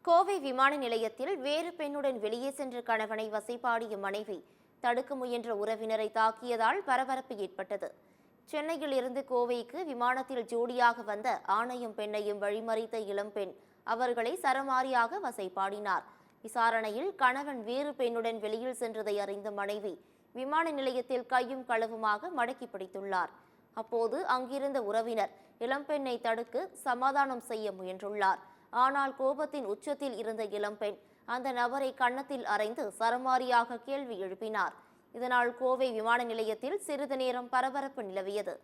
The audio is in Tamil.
கோவை விமான நிலையத்தில் வேறு பெண்ணுடன் வெளியே சென்ற கணவனை வசைபாடிய மனைவி தடுக்க முயன்ற உறவினரை தாக்கியதால் பரபரப்பு ஏற்பட்டது. சென்னையில் இருந்து கோவைக்கு விமானத்தில் ஜோடியாக வந்த ஆணையும் பெண்ணையும் வழிமறித்த இளம்பெண் அவர்களை சரமாரியாக வசைபாடினார். விசாரணையில் கணவன் வேறு பெண்ணுடன் வெளியில் சென்றதை அறிந்த மனைவி விமான நிலையத்தில் கையும் களவுமாக மடக்கி பிடித்துள்ளார். அப்போது அங்கிருந்த உறவினர் இளம்பெண்ணை தடுக்க சமாதானம் செய்ய முயன்றுள்ளார். ஆனால் கோபத்தின் உச்சத்தில் இருந்த இளம்பெண் அந்த நபரை கன்னத்தில் அறைந்து சரமாரியாக கேள்வி எழுப்பினார். இதனால் கோவை விமான நிலையத்தில் சிறிது நேரம் பரபரப்பு நிலவியது.